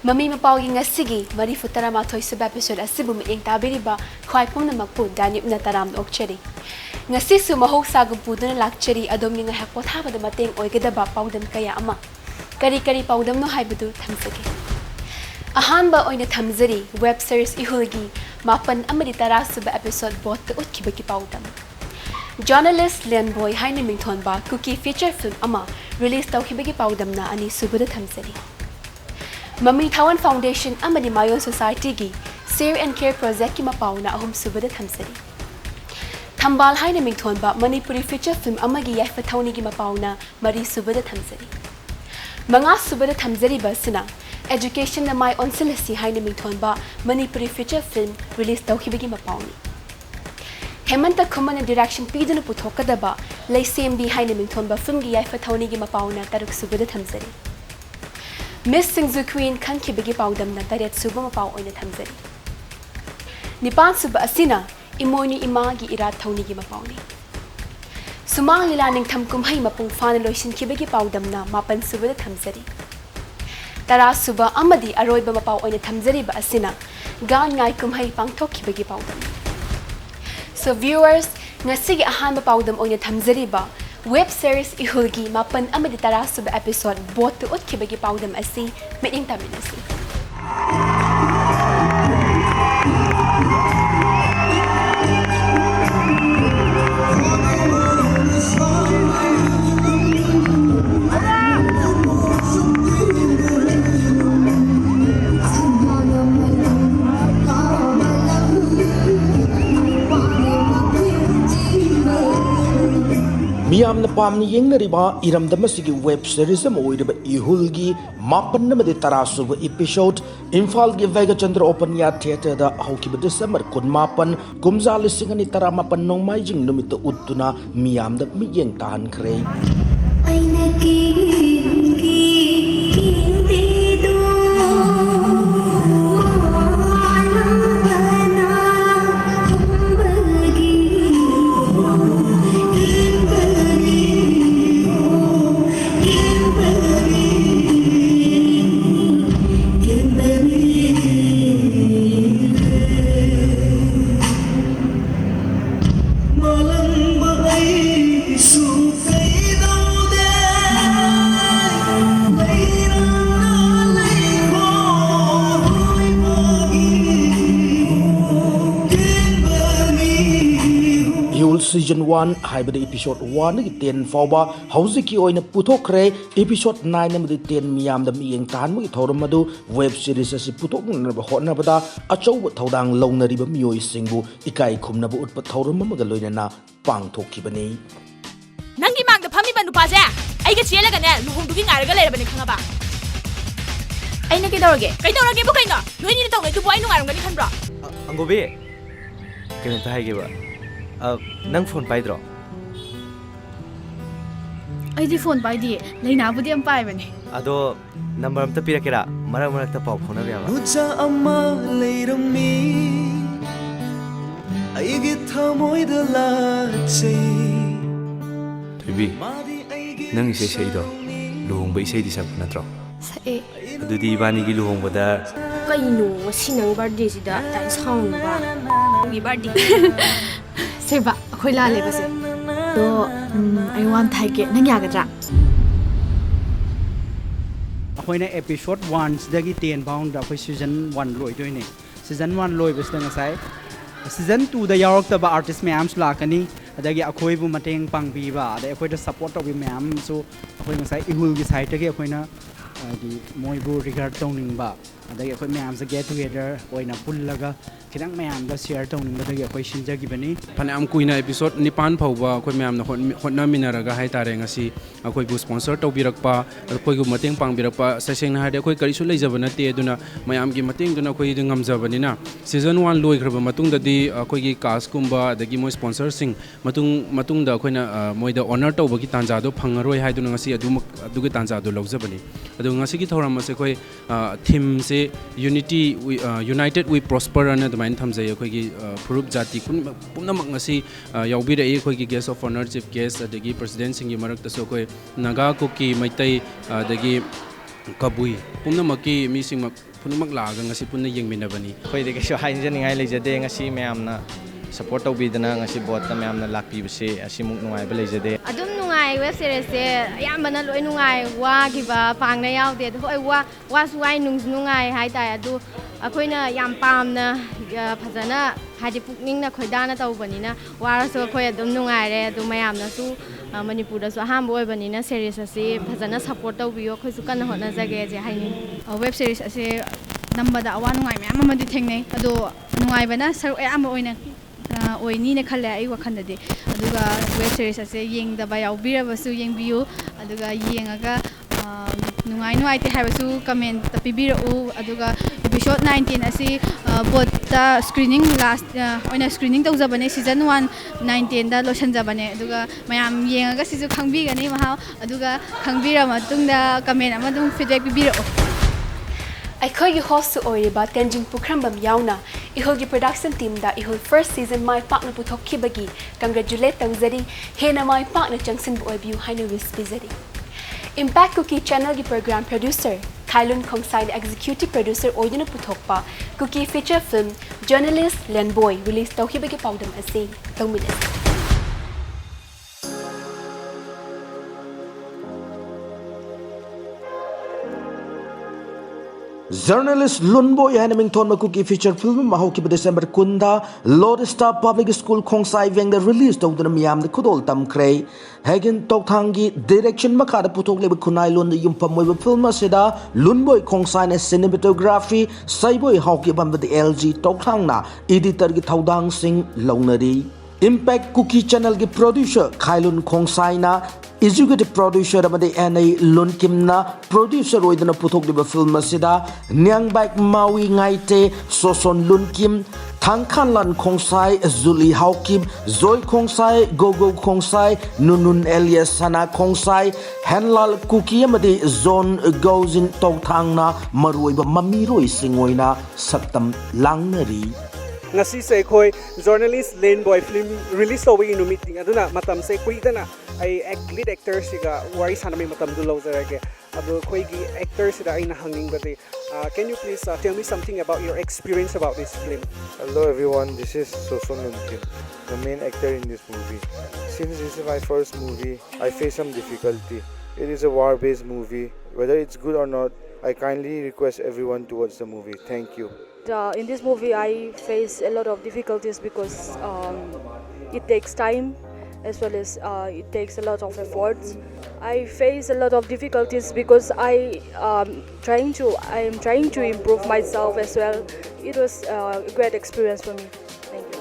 Mami Mapao ngasigi marifutara mathoi suba episode asibu mieng tabiriba khwai pumnamakpu danip na taram okcheri ngasi su mahoksa gu puduna lakcheri adomni nga hak pothabada mateng oigedaba paudam kaya ama kari paudam no haibadu thamsage ahanba oina thamzari web series ihulgi mapan amadi tara suba episode bot utkibaki paudam journalist Len Boy haina mingthon ba cookie feature film ama release tawkhibagi paudam na ani subada thamzari Mami Tawan Foundation amani Mayon Society gi Save and Care Project ki Mapao na ahum subada thamsari. Thambal hai na mingthon ba Manipuri feature film amagi yaifa thawni gi Mapao na mari subada thamsari. Manga subada thamsari ba sina education na mai onsilasi hai na mingthon ba Manipuri feature film release tawkhibagi Mapao ni. Hemanta Kumana direction piduna puthokada ba lay same bi hai na mingthon ba film gi yaifa thawni gi Mapao na taruk subada thamsari. Miss Singzu Queen kan kibigi paudam na taret suba mapao oina thamzari. Nipan suba asina imoyni imagi irat thawni gi mapao ni. Sumang lilaning thamkum hai mapung fana loisin kibigi paudam na mapan suba da thamzari. Tara suba amadi aroiba mapao oina thamzari ba asina gan ngai kum hai pangthok kibigi paudam. So viewers, ngasigi ahan ba paudam oina thamzari ba web series ihulgi mapan amadi tara suba episode bot tu utkibagi paudam asi meeting taminasi. Miyam na pamni yeng na riba iram damasigi web series mo iriba ihulgi mapan na madi tarasuba episode Infal gi Vega Chandra Open Air Theatre da haukiba December kun mapan kumza lisingani tara mapan nong maijing numita utuna miyam da miyeng tahan krey. Season 1 haibada episode 1 gi 10 fawba hauziki oina puthokre episode 9 amadi 10 miyam da miyeng tan mu thoram madu web series asi puthok na ba hotna bada achau thodang longnari ba miyoi singbu ikai khumna bu utpa thoram maga loina na pangthokibani nangi mang da phami ba nupa se ai ga chela ga ne luhung du gi ngar ga lera bani khanga ba ai na ke dorge bu kai na noi ni tong ai du boy nu ngar ngani khan bra angobe kene ta hai ge ba nang phone pai dro ai di phone pai di leina bu di am pai bani ado number am ta pirakera marak ta pau phone ba nucha amma leirami ai gi thamoi da la chei thibi nang ise sei do luhong ba ise di sak natro sai adudi bani gi luhong ba da kaino sinang birthday si da tai song ba gi birthday Seba, ako'y lali ba siya? So, I want to get nangyagatra. Ako'y na episode 1 dagi 10 pound ako'y season 1 loy doy ni. Season 1 loy basta nga say. Season 2 da yarok ta ba artist mayam slakani. Adagi ako'y bu mateng pangbiba. Ada ako'y da support of mayam so ako'y nga say ihul gi side dagi ako'y na di moy bu regard tongning ba. Adagi ako'y mayam sa get together ako'y na pullaga kinang mayam da share tongning ba dagi ako'y sinjagi bani. Panam kuina episode nipan phauba ako'y mayam na hotna minaraga hai tare ngasi ako'y bu sponsor tawbirakpa ako'y gu mateng pangbirakpa saseng na hade ako'y karisu leijaba nate aduna mayam gi mateng duna ako'y du ngamjabani na season 1 loi graba matung da di ako'y gi cast kumba adagi mo sponsor sing matung da ako'y na moi da honor tawbagi tanja do phangaroi hai duna ngasi adu gi tanja do logjabani adu ngasi gi thoram ase ako'y theme se unity united we prosper ana main thamjai akhoi furup jati pumnamak ngasi yaubira akhoi guest of honor chief guest adagi president singi marak taso koi naga ko ki maitai adagi kabui pumnamak ki mi sing ꯄꯨꯝꯅꯃꯛ ꯂꯥꯛꯑꯒ ꯉꯁꯤ ꯄꯨꯟꯅ ꯌꯦꯡꯃꯤꯟꯅꯕꯅꯤ ꯑꯩꯈꯣꯏꯗꯤ ꯀꯩꯁꯨ ꯍꯥꯏꯖꯅꯤꯡꯉꯥꯏ ꯂꯩꯖꯗꯦ ꯉꯁꯤ ꯃꯌꯥꯝꯅ support ꯇꯧꯕꯤꯗꯅ ꯉꯁꯤ ꯕꯣꯠꯇ ꯃꯌꯥꯝꯅ ꯂꯥꯛꯄꯤꯕꯁꯦ ꯑꯁꯤꯃꯨꯛ ꯅꯨꯡꯉꯥꯏꯕ ꯂꯩꯖꯗꯦ ꯑꯗꯨꯝ ꯅꯨꯡꯉꯥꯏ ꯋꯦꯕ ꯁꯦꯔꯤꯁꯁꯦ ꯑꯌꯥꯝꯕꯅ ꯂꯣꯏ ꯅꯨꯡꯉꯥꯏ ꯋꯥꯈꯤꯕ ꯄꯥꯡꯅ ꯌꯥꯎꯗꯦ ꯑꯗꯨ ꯍꯣꯏ ꯋꯥꯁꯨ ꯋꯥꯏ ꯅꯨꯡꯁꯨ ꯅꯨꯡꯉꯥꯏ ꯍꯥꯏꯇꯥꯔꯦ ꯑꯗꯨ ꯑꯩꯈꯣꯏꯅ ꯌꯥꯝ ꯄꯥꯝꯅ ꯐꯖꯅ ꯍꯥꯏꯗꯤ ꯄꯨꯛꯅꯤꯡꯅ ꯈꯣꯏꯗꯥꯅ ꯇꯧꯕꯅꯤꯅ ꯋꯥꯔꯁꯨ ꯑꯩꯈꯣꯏ ꯑꯗꯨꯝ ꯅꯨꯡꯉꯥꯏꯔꯦ ꯑꯗꯨ ꯃꯌꯥꯝꯅꯁꯨ ꯃꯅꯤꯄꯨꯔꯗꯁꯨ ꯑꯍꯥꯟꯕ ꯑꯣꯏꯕꯅꯤꯅ ꯁꯦꯔꯤꯁ ꯑꯁꯤ ꯐꯖꯅ ꯁꯞꯄꯣꯔꯠ ꯇꯧꯕꯤꯌꯣ ꯑꯩꯈꯣꯏꯁꯨ ꯀꯟꯅ ꯍꯣꯠꯅꯖꯒꯦꯁꯦ ꯍꯥꯏꯅꯤꯡꯉꯤ ꯋꯦꯕ ꯁꯦꯔꯤꯁ ꯑꯁꯤ ꯅꯝꯕꯗ ꯑꯋꯥ ꯅꯨꯡꯉꯥꯏ ꯃꯌꯥꯝ ꯑꯃꯗꯤ ꯊꯦꯡꯅꯩ ꯑꯗꯣ ꯅꯨꯡꯉꯥꯏꯕꯅ ꯁꯔꯨꯛ ꯑꯌꯥꯝꯕ ꯑꯣꯏꯅꯤꯅ ꯈꯜꯂꯦ ꯑꯩ ꯋꯥꯈꯜꯗꯗꯤ ꯑꯗꯨꯒ ꯋꯦꯕ ꯁꯦꯔꯤꯁ ꯑꯁꯦ ꯌꯦꯡꯗꯕ ꯌꯥꯎꯕꯤꯔꯕꯁꯨ ꯌꯦꯡꯕꯤꯌꯨ ꯑꯗꯨꯒ ꯌꯦꯡꯉꯒ ꯅꯨꯡꯉꯥꯏꯇꯦ ꯍꯥꯏꯕꯁꯨ ꯀꯃꯦꯟꯇ ꯄꯤꯕꯤꯔꯛꯎ ꯑꯗꯨꯒ episode 19 asi botta screening last oina screening tawjabane season 1 19 da losanjabane aduga mayam yengaga sisu khangbigani maha aduga khangbira matungda comment amadum feedback pibirao ꯑꯩꯈꯣꯏꯒꯤ ꯍꯣꯁꯁꯨ ꯑꯣꯏꯔꯤꯕ ꯇꯦꯟꯖꯤꯡ ꯄꯨꯈ꯭ꯔꯝꯕꯝ ꯌꯥꯎꯅ ꯏꯍꯨꯜꯒꯤ ꯄ꯭ꯔꯣꯗꯛꯁꯟ ꯇꯤꯝꯗ ꯏꯍꯨꯜ ꯐꯔꯁꯠ ꯁꯤꯖꯟ ꯃꯥꯏ ꯄꯥꯛꯅ ꯄꯨꯊꯣꯛꯈꯤꯕꯒꯤ ꯀꯪꯒ꯭ꯔꯦꯆꯨꯂꯦꯠ ꯇꯧꯖꯔꯤ ꯍꯦꯟꯅ ꯃꯥꯏ ꯄꯥꯛꯅ ꯆꯪꯁꯤꯟꯕ ꯑꯣꯏꯕꯤꯌꯨ ꯍꯥꯏꯅ ꯋꯤꯁ ꯄꯤꯖꯔꯤ ꯏꯝꯄꯦꯛ ꯀꯨꯀꯤ ꯆꯦꯅꯦꯜꯒꯤ ꯄ꯭ꯔꯣꯒ꯭ꯔꯥꯝ ꯄ꯭ꯔꯣꯗ꯭ꯌꯨꯁꯔ ꯈꯥꯏꯂꯨꯟ ꯈꯣꯡꯁꯥꯏꯅ ꯑꯦꯛꯖꯤꯀ꯭ꯌꯨꯇꯤꯚ ꯄ꯭ꯔꯣꯗ꯭ꯌꯨꯁꯔ ꯑꯣꯏꯗꯨꯅ ꯄꯨꯊꯣꯛꯄ ꯀꯨꯀꯤ ꯐꯤꯆꯔ ꯐꯤꯜꯝ ꯖꯔꯅꯦꯂꯤꯁꯠ ꯂꯦꯟꯕꯣꯏ ꯔꯤꯂꯤꯖ ꯇꯧꯈꯤꯕꯒꯤ ꯄꯥꯎꯗꯝ ꯑꯁꯤ ꯂꯧꯃꯤꯟꯅꯁꯤ Journalist Lunboy and Mington Makuki feature film Mahoki December Kunda Lodestar Public School Kongsai Veng the release of the Miam the Kudol Tam Kray Hagen Toktangi direction Makada Putok Lebe Kunai Lun the Yumpamoy film Seda Lunboy Kongsai cinematography Saiboy Hoki Bamba the LG Toktangna editor Gitaudang Singh Lonari Impact Cookie Channel ki producer Khailun Khongsaina executive producer amadi NA Lun Kimna producer oidana puthokliba film asida Nyangbak Mawi Ngaite Soson Lun Kim Thangkhan Lan Khongsai Zuli Haukim Zoy Khongsai Gogo Khongsai Nunun Elias Sana Khongsai Henlal Cookie amadi Zone Gozin Tokthangna Maruiba Mamiroi Singoina Saktam Langnari ngasi se khoi journalist lane boy film release tawing nu meeting aduna matam se kuidana ai lead actor siga wari sanami matam du lozarage adu khoi gi actor sida aina hanging bade can you please tell me something about your experience about this film? Hello everyone, this is Soson Lunkim, the main actor in this movie. Since this is my first movie, I face some difficulty. It is a war-based movie. Whether it's good or not, I kindly request everyone to watch the movie. Thank you. In this movie, I face a lot of difficulties because it takes time as well as it takes a lot of efforts. I face a lot of difficulties because I am trying to improve myself as well. It was a great experience for me. Thank you.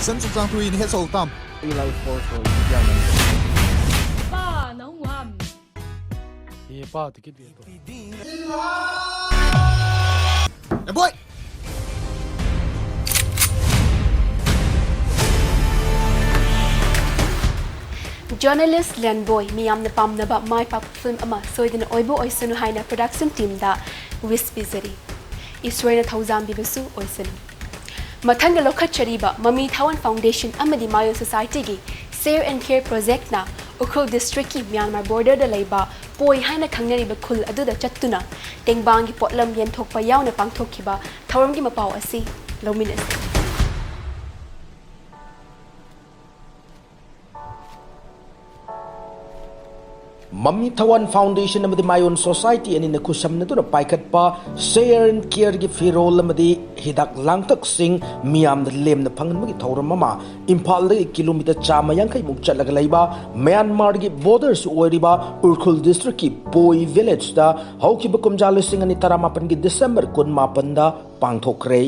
Sân sục giang tùy hết sầu tầm. ba nấu hầm Em boy. Journalist Lenboy miyam na pamnaba mai pap film ama soidina oibo oisunu haina production team da wis bizari isroina thawzam bibasu oisanu Mathanga Lokachariba, Mami Tawan Foundation, Amadi Mayo Society gi Save and Care Project na Ukhrul District ki Myanmar border da laiba poi haina khangnariba khul aduda chattuna tengbang gi potlam yen thokpa yauna pangthokhiba thawram gi mapau asi lominas Mami Tawan Foundation amadi Mayon Society ani nakusam na tuna paikat pa share and care gi firol amadi hidak langtak sing miyam na lem na pangan magi thawram mama Imphal da kilometer chama yangkai muk chatlaga laiba Myanmar gi borders oiriba Urkhul district ki Poi village da haukiba kumjalo sing ani taramapan gi December 18 da pangthokre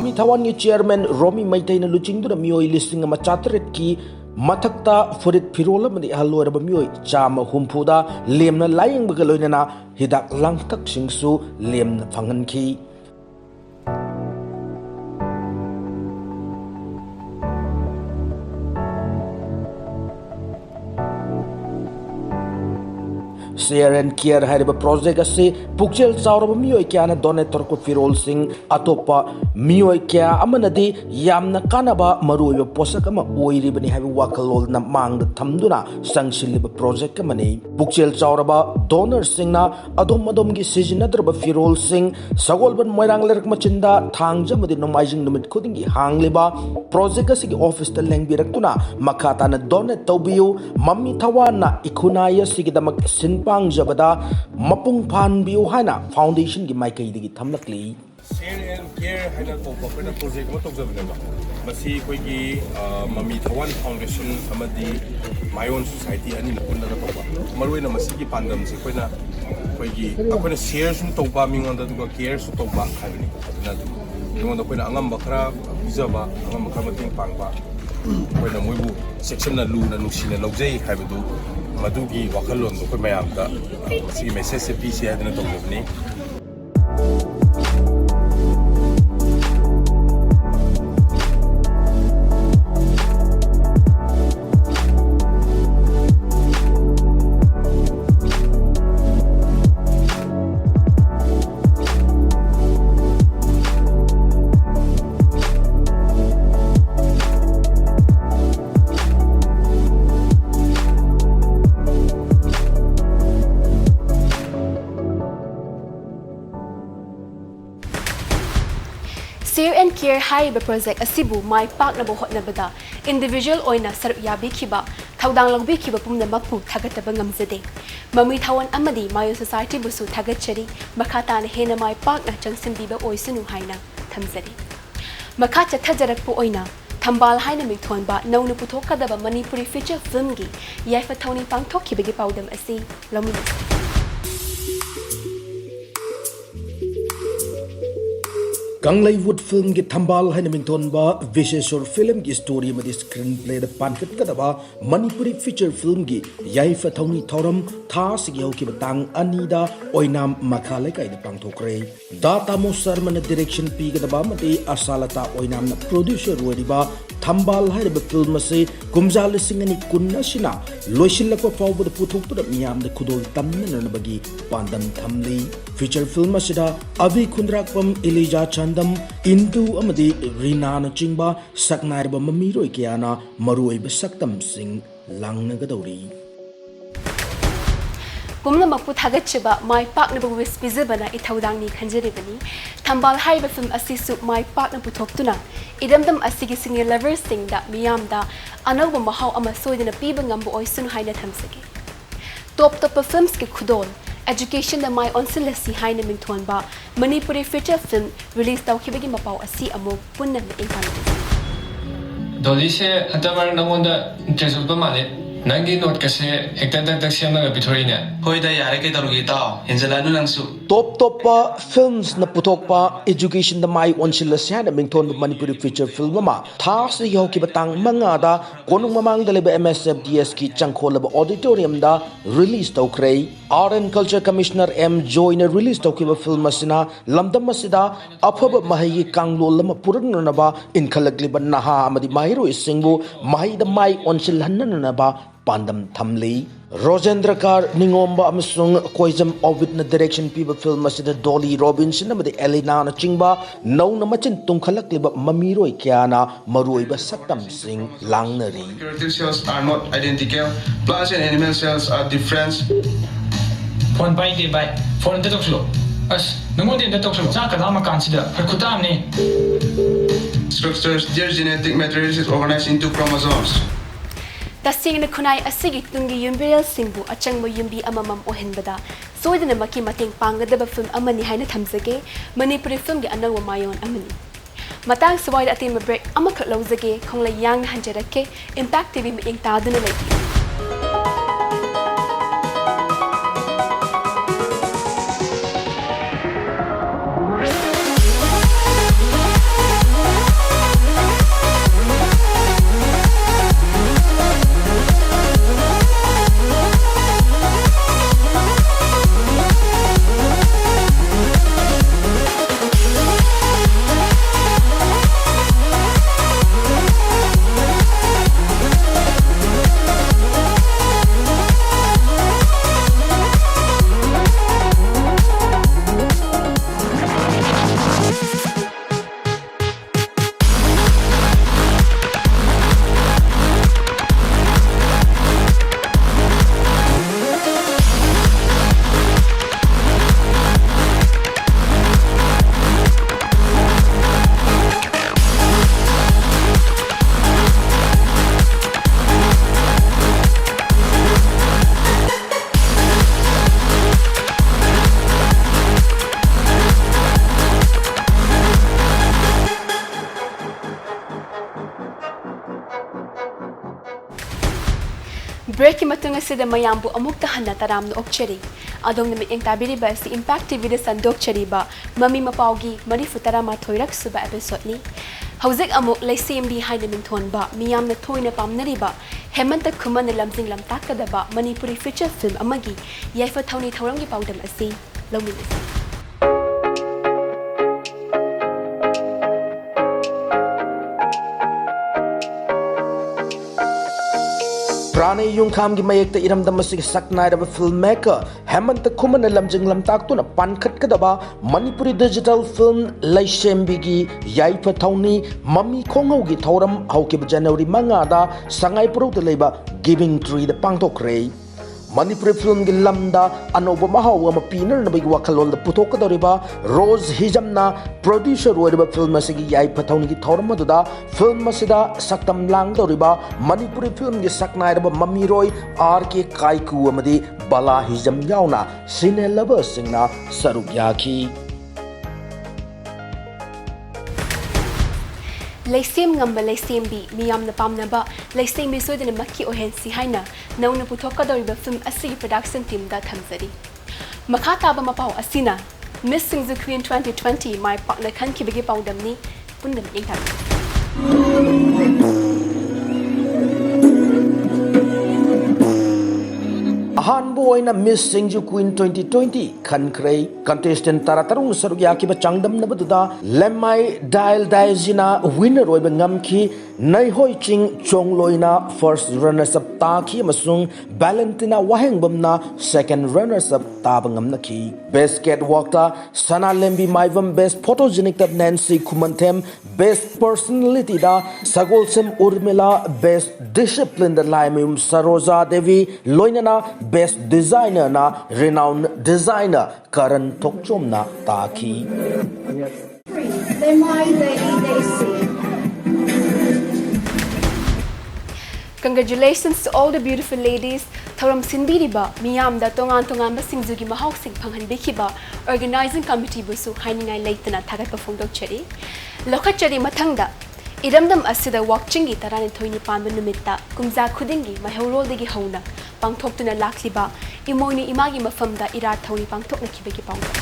Mami Tawan ki chairman Romi Maitai na luchingduna mioi listing ama chatret ki mathakta furit phirola mani halora ba mioi chama humpuda lemna laying bagaloina na hidak langtak singsu lemna phangan ki Share and Care hariba project ase pukchel chauraba mioi kya na donator ko firol sing atopa mioi kya amanadi yamna kanaba maruiba posak ama oiribani habi wakalol na mangda thamduna sangshiliba project amani pukchel chauraba donor sing na adom gi sijinadraba firol sing sagolban moirang lerk machinda thangja madi nomaijing numit khudingi hangliba project ase gi office ta lengbirak makata na donate tawbiu Mami Tawana ikhunaya sigidamak sinpang jabada mapung phan biu haina foundation gi maikai digi thamlakli Share and Care haina ko bakna project ma tawjabneba masi koigi Mami Thawan Foundation amadi my own society ani na punna da ba maruina masi gi pandam se koina koigi akona share sum tawba mingonda duga care su tawba habini na du mingonda koina angam bakra bizaba angam bakra mating pangba koina moibu section na lu na nusina lawjai habadu madugi wakalon do ko mayam da si message se pc adna to ni Share and Care haiba project asibu mai pak na bohot na bada individual oina sarup yabi kiba thaudang langbi kiba pumna makpu thagataba ngamjade Mami Thawan amadi mayo society busu thagatchari makata na hena mai pak na changsim biba oisunu haina thamjari makacha thajarak pu oina thambal haina mithon ba naunu puthokadaba Manipuri feature film gi yaifa thoni pangthok kibagi paudam asi lamu Kanglai Wood film ki thambal haina mington ba Visheshwar film ki story madi screenplay da pankat kadaba Manipuri feature film ki yaifa thoni thoram tha sigi hoki batang anida oinam makhalai kai da pangthokre data mo sarman direction pi kadaba mati asalata oinam na producer wariba thambal haina film ase kumjal singani kunna sina loisilakwa fawbud puthok da miyam da khudol tamna na bagi pandam thamli feature film asida Avi Khundrakpam Elijah Chandam Indu amadi Rina na chingba saknairba mamiroi kiana maruiba saktam sing langnagadori Pumna makpu thagatchiba mai pak na bugwis bizabana ithaudang ni khanjaribani thambal haiba film asisu mai pak na puthoktuna idamdam asigi senior lovers sing da miyam da anawba mahau ama soidana piba ngambu oisun haina thamsage top films ke khudol education da mai onsilasi haina mingthon ba Manipuri feature film release tawkhibagi mapau asi amo punna me income Dolly se hatamar nangonda interest ba male nangi note kase hekta tak siam na bithori ne hoida yare ke darugi ta henjalanu langsu top films na putokpa education da mai onsilasi haina mingthon Manipuri feature film ma tha se yoki batang manga da konung mamang da leba MSFDS ki changkhola auditorium da release tawkrei Art and Culture Commissioner M. Joyner release tawkiba film asina lamdam asida afaba mahi kanglol lama puranaba in khalakliba naha amadi mahiro isingbu mahi da mai onsil hananaba pandam thamli Rosendra Kar Ningomba amasung Koizam Ovid na direction piba film asida Dolly Robinson amadi Elena na chingba nau na machin tungkhalakliba mamiroi kyana maruiba saktam sing langnari Curative cells are not identical plants and animal cells are different Phone by day by phone the talk slow as nangon the talk slow cha kadama kansida khutam ne structures their genetic materials is organized into chromosomes Tasing na kunai asigi tungi yumbirel singbu achangmo yumbi amamam ohenbada soidana maki mating pangadaba film amani haina thamjage Manipuri film gi anawa mayon amani matang sawai atim break amakhat lawjage khongla yang hanjarake impact tv mi ing taduna lagi Break ki matung asida mayambu amukta hanna taram no okcheri. Adong na miteng tabiri ba si Impact TV da sandok cheri ba Mami Mapao gi mari futara ma thoirak suba episode ni. Hauzik amuk lay CMD hai na minthon ba miyam na thoi na pamnari ba Hemanta Kuman na lamsing lamtak kada ba Manipuri feature film amagi yaifa thawni thawrang gi pawdam asi lawmin asi. Prane yung kham gi mayek ta iram dam masig saknai da filmmaker Hemant Kuman lamjing lamtak tu na pankhat ka da ba Manipuri digital film laishembi gi yaifa thawni mami khongau gi thoram hauki January manga da sangai pro da leba giving tree da pangtok rei Manipuri film gi lamda anoba mahaw ama piner na big wakalol da putok ka doriba Rose Hijamna producer wariba film asigi yaifa thawni gi thoram da film asida saktam lang doriba Manipuri film gi saknai da mami roy RK Kaiku amadi Bala Hijam yauna cine lovers singna saruk yaki Laisim ngamba laisim bi miyam na pam na ba laisim bi so din makki ohen si haina naw na putoka dori ba film asigi production team da thamzari makata ba Mapao asina Miss Singzu Queen 2020 my partner kan ki bigi pawdam ni pundam ing ta Ahan boy na Miss Singju Queen 2020 kan krei contestant taratarung sarugya ki ba changdam na baduda lemai dial daizina winner oi bangam ki nai hoi ching chongloina first runners up ta ki masung Valentina wahengbamna second runners up ta bangam na ki best catwalk ta Sana Lembi Maivam best photogenic ta Nancy Kumantem best personality da Sagolsem Urmila best discipline da Laimum Saroja Devi loinana best designer na renowned designer Karan Tokchom na taki Congratulations to all the beautiful ladies Thoram sinbiri ba miyam da tongan tongan ba singzu gi mahok sing phanghan biki ba organizing committee bu su hainingai leitana thagat pa phongdok cheri lokha cheri mathangda iramdam asida watching gi tarani thoini panba numitta kumja khudingi mahaurol degi hauna pangthoktuna lakliba imoini imagi mafamda ira thoni pangthokna khibegi pangda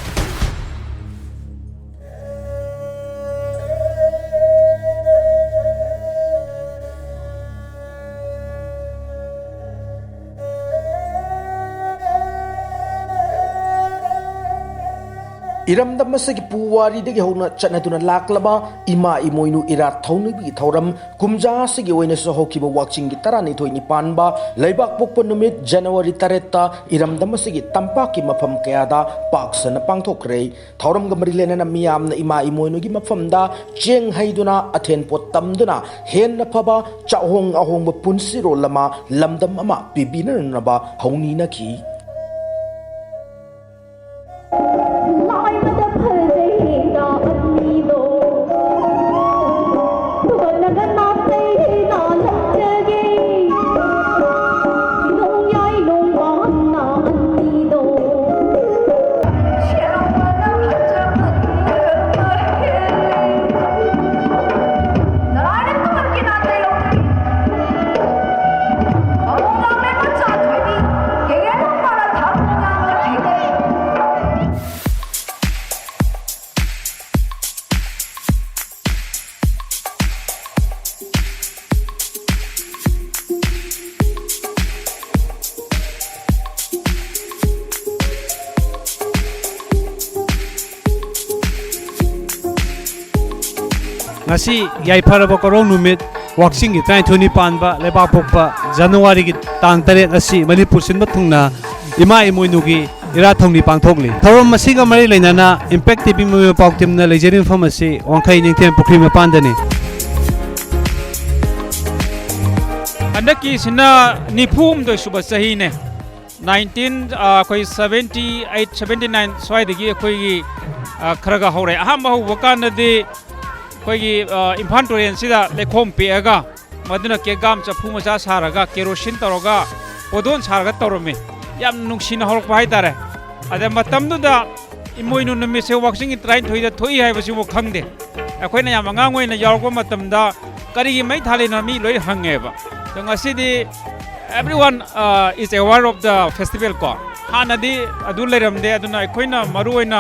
Iram dam masagi puwari degi hona chanaduna laklaba ima imoinu ira thawni bi thoram kumja sigi oina sohoki ba watching gi tarani thoini panba leibak pokpa numit January 3 iram dam masagi tampa ki mafam kayada paksana pangthokre thoram ga marilena na miyam na ima imoinu gi mafam da cheng haiduna athen pot tamduna hen na phaba chahong ahong ba punsiro lama lamdam ama pibina na ba hauni na ki ngasi yaifaraba korong numit watching gi trai thoni panba leba pokpa January gi tang tare asi Manipur sinba thungna ima imoinu gi ira thongni pangthokli thorom masiga mari leinana Impact TV Mami Mapao team na lejerin pharmacy wangkhai ningthem pukri mapan dani handaki sina nifum do suba sahi ne 19 koi 78 79 swai degi koi gi kharaga hore aham bahu wakan de koi impan toren sida lekhom peaga maduna ke gam chapu macha saraga kerosene toroga odon saraga torome yam nungsina horok bai tare ade matamdu da imoinu numi se waxing train thoi da thoi hai basi mo khangde akoina yam angangoina yarko matamda kari mai thale na mi loi hange ba to ngasi di everyone is aware of the festival ko hanadi adu leramde aduna aikoina maru oina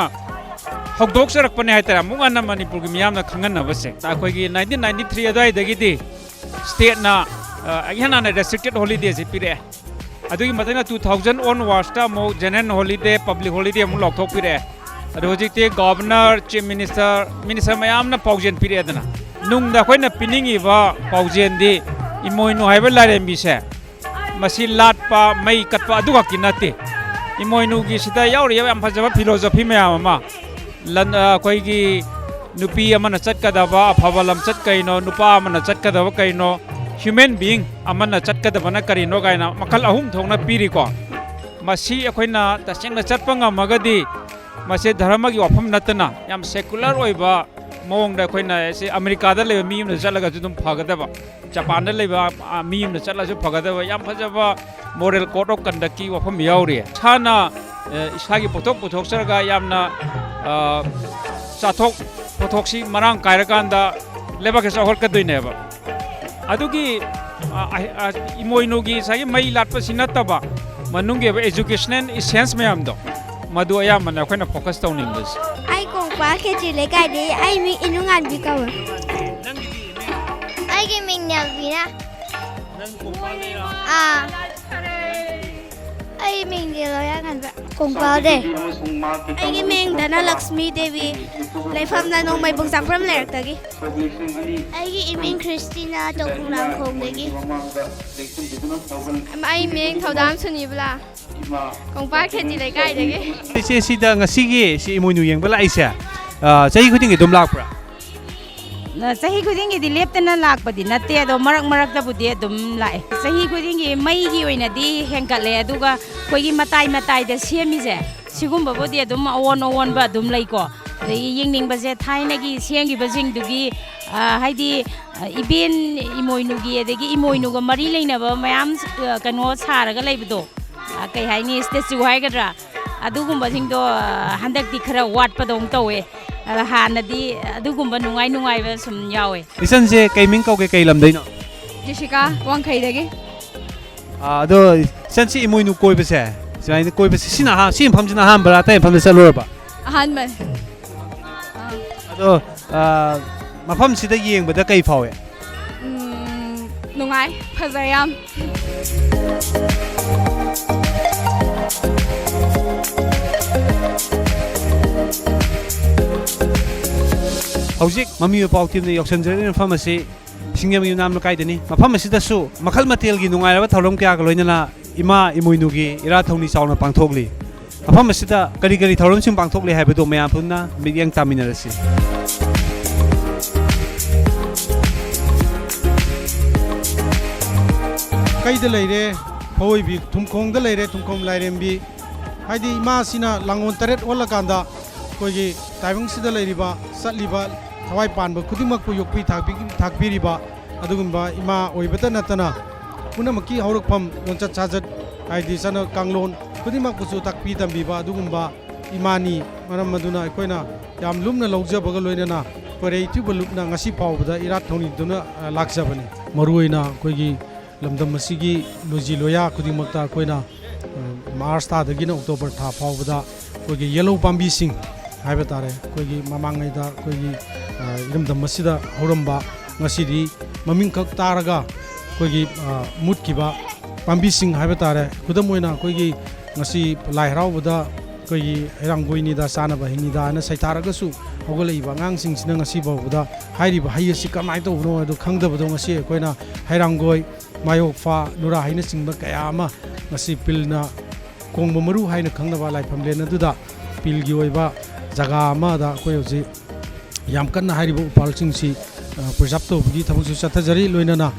hokdok sarakpane haitara mungana Manipur gi miyamna khanganna base akoi gi 1993 adai dagi di state na ayana na restricted holidays pire adu gi matana 2000 onwards ta mo general holiday public holiday mu lokthok pire adu hojikte governor chief minister mayamna paujen pire adana nungda khoina piningi ba paujen di imoinu haiba larembi se masi latpa mai katpa aduga kinate imoinu gi sida yauri yam phajaba philosophy mayam ma lan koi gi nupi amana chatkadaba aphabalam chatkaino nupa amana chatkadaba kaino human being amana chatkadaba na karino gaina makal ahum thongna piri ko masi akhoina tasengna chatpanga magadi mase dharma gi wafam natana yam secular oiba mong da khoina se America da le mi na chalaga dum phagadaba Japan da le mi na chala ju phagadaba yam phajaba moral code of conduct ki wafam yauri chana isagi pothok sarga yamna chathok pothok si marang kairaganda leba ke sa holka doineba adugi imoinu gi sagi mai latpa sinataba manunge educational essence mayam do madu ayamana khoina focus tawning bus ai kong pa ke chi le kai de ai mi inungan bi ka ai ge ming nya bi na nang kong pa le ai ming de lo ya kan ba kong pa de ai ge ming dana Lakshmi Devi lai pham na nong mai bung sang pram le ta gi ai ge iming Christina to kung lang khong de gi ai ming thodam suni bla kong pa ke ji le kai de gi se sida ngasigi si imoinu yeng bala isa chahi khuding dum lakpra na sahi khuding di leptana lakpadi natte ado marak da budi dum lai sahi khuding mai gi oina di hengkale aduga koi gi matai da semi je sigumba bodi dum on ba dum lai ko yengning ba je thaina gi sengi ba jing du gi haidi iben imoinu gi adegi imoinu ga mari leina ba mayam kano saraga leibdo kai haini statue haigadra adugumba jingdo handakti khara watpa dong towe hanadi adugumba nungai ba sum yawe isan je kaiming kau ke kai lam daino Jessica wangkhai dagi ado sansi imoinu koi ba se sai koi ba sina ha sim phamjina ham bara tai pham sa lor ba ahan man ado mafam sida yeng ba da kai phawe nungai phajayam Hojik Mami Mapao team ne yakshan jare mafam ase singyam yu nam kai dani mafam ase da su makhal matel gi nungai ra tholom kya ga loina na ima imoinu gi ira thongni chauna pangthokli mafam ase da kari tholom sim pangthokli haiba do mayam phunna midyang taminarasi kai da leire phoi bi thumkhong da leire thumkhom lairem bi haidi ima sina langon taret ola kanda koi gi taibang sida leiriba satliba thawai panba khudimak pu yokpi thakpi riba adugumba ima oibata natana punamaki haurakpham lonchat chajat haidi sana kanglon khudimak pusu takpi tambiba adugumba imani maram maduna aikoina yam lumna lawjabaga loinana parei tuba lupna ngasi phawbada irat thoni duna lakjabani maruina koi gi lamdam asigi loji loya khudingmakta koina March ta dagina October tha phawbada koigi yellow pambi sing haiba tare koigi mamangai da koigi lamdam asida horamba ngasidi maming khak taraga koigi mutkiba pambi sing haiba tare kudamoina koigi ngasi lai haraubada koigi erangboini da sana ba hingi da na saitaraga su hogolei ba ngang sing sina ngasi bawda hairi ba hayasi kamai to no adu khangdabado ngasi koina hairangoi mayok fa nura haina singba kaya ama ngasi pilna kongba maru haina khangnaba laifam len aduda pilgi oiba jaga ama da koi hoji yam kanna hairiba upal sing si preserve to bugi thabu su sathajari loinana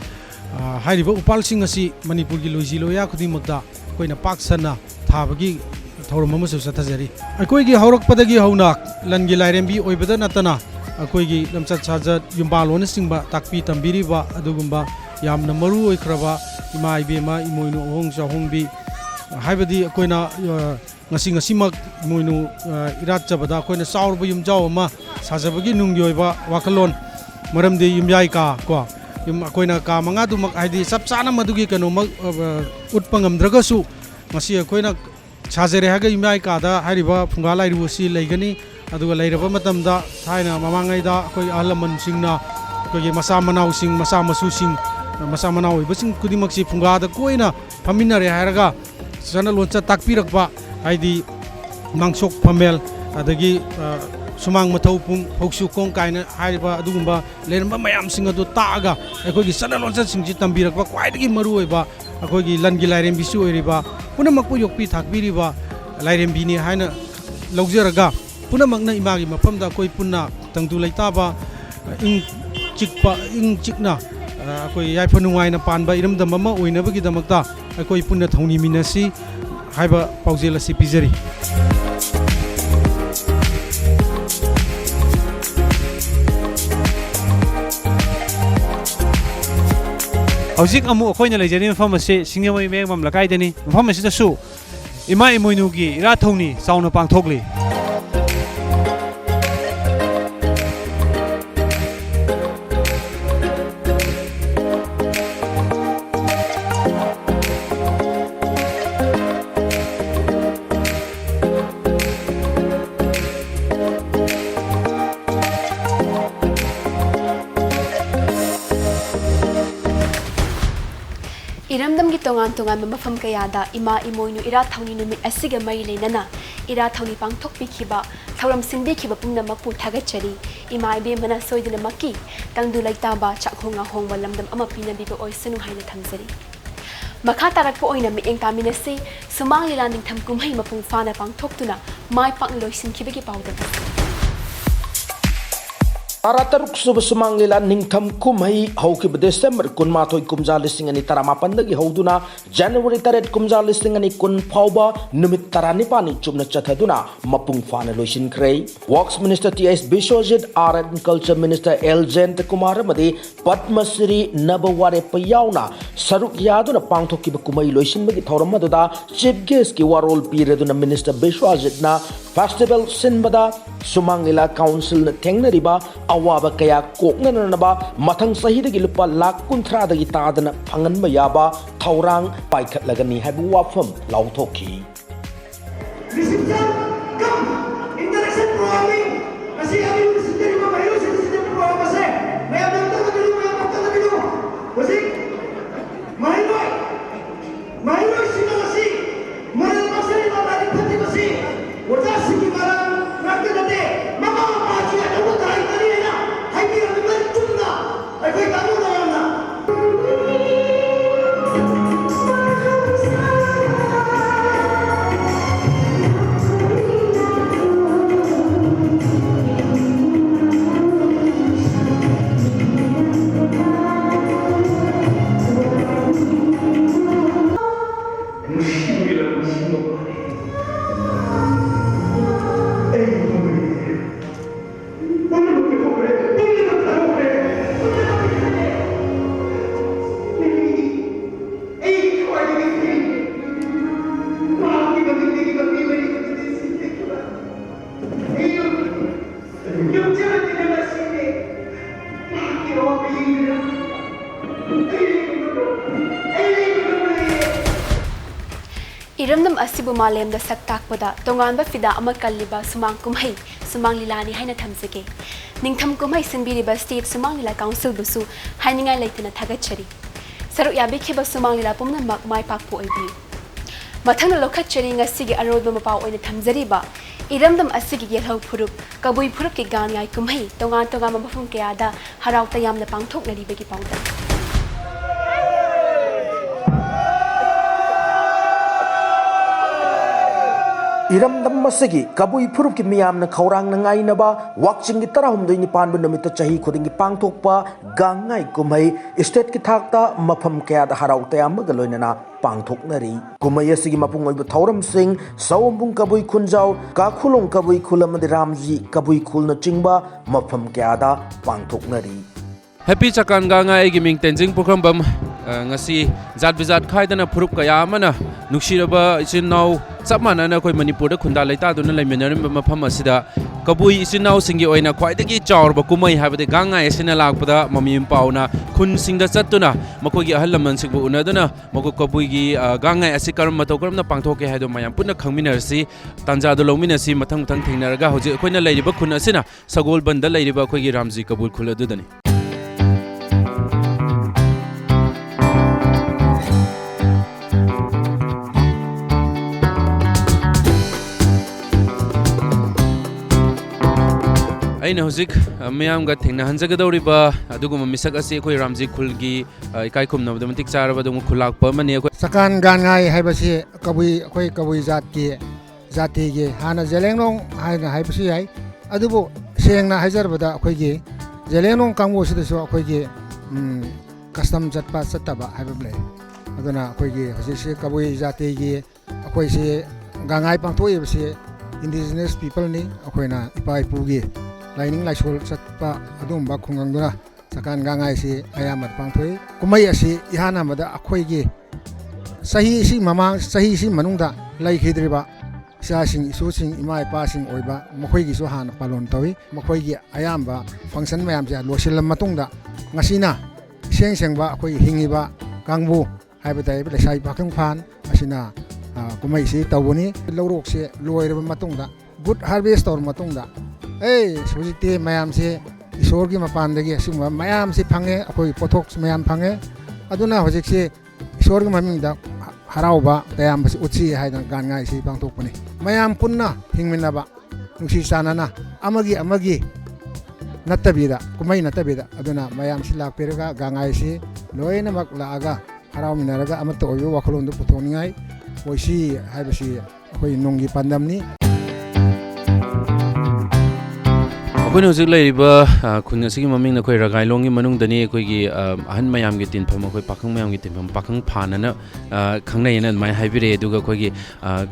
hairiba upal sing asi Manipur gi loji loya khudimakta koina paksana thabagi thorum ama su sathajari akoi gi haurak padagi hauna langi lairembi oibada natana akoi gi lamchat sajat yumbalona singba takpi tambiriba adugumba yamna maru oikraba ima ibema imoinu ohong chahongbi haibadi koina ngasimak imoinu irat chabada koina saurbu yumjau ama sajabagi nungyoiba wakalon maramde yumyai ka ko ꯑꯩꯈꯣꯏꯅ ꯀꯥ ꯃꯉꯥꯗꯨꯃꯛ ꯍꯥꯏꯗꯤ ꯆꯞ ꯆꯥꯅ ꯃꯗꯨꯒꯤ ꯀꯩꯅꯣꯃꯛ ꯎꯠꯄ ꯉꯝꯗ꯭ꯔꯒꯁꯨ ꯉꯁꯤ ꯑꯩꯈꯣꯏꯅ ꯁꯥꯖꯔꯦ ꯍꯥꯏꯔꯒ ꯏꯃꯥ ꯀꯥꯗ ꯍꯥꯏꯔꯤꯕ ꯐꯨꯡꯒꯥ ꯂꯥꯏꯔꯨ ꯑꯁꯤ ꯂꯩꯒꯅꯤ ꯑꯗꯨꯒ ꯂꯩꯔꯕ ꯃꯇꯝꯗ ꯊꯥꯏꯅ ꯃꯃꯥꯡꯉꯩꯗ ꯑꯩꯈꯣꯏ ꯑꯍꯜ ꯂꯃꯟꯁꯤꯡꯅ ꯑꯩꯈꯣꯏꯒꯤ ꯃꯆꯥ ꯃꯅꯥꯎꯁꯤꯡ ꯃꯆꯥ ꯃꯁꯨꯁꯤꯡ ꯃꯆꯥ ꯃꯅꯥꯎ ꯑꯣꯏꯕꯁꯤꯡ ꯈꯨꯗꯤꯡꯃꯛꯁꯤ ꯐꯨꯡꯒꯥꯗ ꯀꯣꯏꯅ ꯐꯝꯃꯤꯟꯅꯔꯦ ꯍꯥꯏꯔꯒ ꯆꯠꯅ ꯂꯣꯟꯆꯠ ꯇꯥꯛꯄꯤꯔꯛꯄ ꯍꯥꯏꯗꯤ ꯃꯥꯡꯁꯣꯛ ꯐꯝꯃꯦꯜ ꯑꯗꯒꯤ ꯁꯨꯃꯥꯡ ꯃꯊꯧ ꯄꯨꯡ ꯍꯧꯁꯨ ꯈꯣꯡ ꯀꯥꯏꯅ ꯍꯥꯏꯔꯤꯕ ꯑꯗꯨꯒꯨꯝꯕ ꯂꯩꯔꯝꯕ ꯃꯌꯥꯝꯁꯤꯡ ꯑꯗꯨ ꯇꯥꯛꯑꯒ ꯑꯩꯈꯣꯏꯒꯤ ꯆꯠꯅ ꯂꯣꯟꯆꯠꯁꯤꯡꯁꯤ ꯇꯝꯕꯤꯔꯛꯄ ꯈ꯭ꯋꯥꯏꯗꯒꯤ ꯃꯔꯨꯑꯣꯏꯕ ꯑꯩꯈꯣꯏꯒꯤ ꯂꯟꯒꯤ ꯂꯥꯏꯔꯦꯝꯕꯤꯁꯨ ꯑꯣꯏꯔꯤꯕ ꯄꯨꯝꯅꯃꯛꯄꯨ ꯌꯣꯛꯄꯤ ꯊꯥꯛꯄꯤꯔꯤꯕ ꯂꯥꯏꯔꯦꯝꯕꯤꯅꯤ ꯍꯥꯏꯅ ꯂꯧꯖꯔꯒ ꯄꯨꯝꯅꯃꯛꯅ ꯏꯃꯥꯒꯤ ꯃꯐꯝꯗ ꯑꯩꯈꯣꯏ ꯄꯨꯟꯅ ꯇꯪꯗꯨ ꯂꯩꯇꯥꯕ ꯏꯪ ꯆꯤꯛꯅ ꯑꯩꯈꯣꯏ ꯌꯥꯏꯐ ꯅꯨꯡꯉꯥꯏꯅ ꯄꯥꯟꯕ ꯏꯔꯝꯗꯝ ꯑꯃ ꯑꯣꯏꯅꯕꯒꯤꯗꯃꯛꯇ ꯑꯩꯈꯣꯏ ꯄꯨꯟꯅ ꯊꯧꯅꯤꯃꯤꯟꯅꯁꯤ ꯍꯥꯏꯕ ꯄꯥꯎꯖꯦꯜ ꯑꯁꯤ ꯄꯤꯖꯔꯤ ꯍꯧꯖꯤꯛ ꯑꯃꯨꯛ ꯑꯩꯈꯣꯏꯅ ꯂꯩꯖꯔꯤꯕ ꯃꯐꯝ ꯑꯁꯤ ꯁꯤꯡꯖꯃꯩ ꯃꯌꯦꯡꯕꯝ ꯂꯩꯀꯥꯏꯗꯅꯤ ꯃꯐꯝ ꯑꯁꯤꯗꯁꯨ ꯏꯃꯥ ꯏꯃꯣꯏꯅꯨꯒꯤ ꯏꯔꯥꯠ ꯊꯧꯅꯤ ꯆꯥꯎꯅ ꯄꯥꯡꯊꯣꯛꯂꯤ 이름담기 동안 마pham kayada ima imoinu ira thawni numit asiga mari leinana ira thawni pangthokpikiba thawram sinbikiba pumnamak pu thagachari ima ibe mana soidina makki tangdu laitaba chakhonga hongba lamdam ama pinabiba oisanu haina thamjari makha tarakpo oina mieng taminasi sumang lila ningtham kumhai mapung fana pangthoktuna mai pang loisinkhibagi pawda Tarataruk suba sumang lila ningtham kumhai hauki December kun mathoi kumja listing ani taramapandagi hauduna January taret kumja listing ani kun phauba numit taranipani chumna chathaduna mapung fana loisin krei Works Minister T.S. Bishojit Art and Culture Minister L. Jayant Kumar amadi Padma Shri Nabaware Payauna saruk yaduna pangthokiba kumai loisin bagi thoram aduda chief guest ki warol pireduna Minister Bishojit na festival sinbada sumang lila council na thengnariba awaba kaya koknanaba mathang sahidagi lupa lakh kunthradagi tadana phanganba yaba thaurang paikhatlagani haibu wafam lauthoki Iramnam asibu malemda saktakpada tonganba fida ama kalliba sumang kumhai sumang lilani haina thamjage ningtham kumhai sinbiriba state sumang lila council busu hainingai leitana thagachari saru yabi khiba sumang lila pumna mak mai pakpu oibi mathana lokhachari ngasigi arodba mapau oina thamjariba iramdam asigi yelhau phurup kabui phurup ki gan ngai kumhai tongan mafum kayada harauta yamna pangthok naribagi pawda Iramdam masagi kabui phurup ki miyamna khaurang na ngainaba wakching ki tarahumdoi nipan bu numita chahi khuding ki pangthokpa gangai kumai state ki thakta mafam kaya da harau tayam ga loinana pangthoknari kumai asigi mapung oi bu thauram sing sawombung kabui khunjau ka khulong kabui khulam de ramji kabui khulna chingba mafam kaya da pangthoknari Happy Chakan Ganga Egiming Tenzing Pukambam ngasi zat bizat khaidana phurup kaya amana nuksiraba isin nau chapmana na koi Manipur da khunda laita duna laimenarim mafam asida kabui isinau singi oina khwaidagi chaurba kumai habade gangai asina lakpada mami pauna khun singda chattuna makogi ahal laman sigbu unaduna mako kabui gi gangai asi karam matau karamna pangthoke haido mayam punna khangminarsi tanja do longminasi mathang mathang thingnaraga hoji koina leiriba khun asina sagol banda leiriba khogi ramji kabul khul adudani aina hojik mayam ga thengna hanjagadoriba aduguma misak ase khoi ramji khulgi ikai khumnabda matik charaba dum khulak pa mane sakan gangai haibasi kabui khoi kabui jati gi hana jelenglong haina haibasi hai adubu sengna hajarabada khoi gi jelenglong kangbo sida so khoi gi custom jatpa sataba haibable aduna khoi gi hojisi kabui jati gi khoi se gangai pangthoi basi indigenous people ni khoina ipai pugi Lining Laisol Satpa Adumba Kunganguna Sakan Gangai si Ayamat Pangtoi Kumai asi Ihana Mada Akoigi Sahi si Mamang Sahi si Manungda Lai Hidriba Sasing Isusing Imai Passing Oiba Makoigi Sohan Palon Tawi Makoigi Ayamba Function Mayamja Losilam Matungda Ngasina Seng Sengba Akoi Hingiba Kangbu Haibatai Sai Bakang Pan Asina Kumai si Tawuni Lorok si Loiraba Matungda Good Harvest or Matungda Sujiti mayam si isorgi mapandagi singma mayam si phange akoi pothok mayam phange aduna hojik si isorgi mamingda harauba tayam si utsi haina gangai si pangthokpani mayam punna hingminaba nungsi sanana amagi nattabida kumai nattabida aduna mayam si lakperaga gangai si loina mak laaga harau minaraga amato oyo wakholondu puthongai oisi haibasi akoi nongi pandamni Kuni hojik leiriba khun asigi maming na khoi ragailong gi manung dani khoi gi ahan mayam gi tinpham khoi pakhang mayam gi tinpham pakhang phanana khangnai na mai haibire duga khoi gi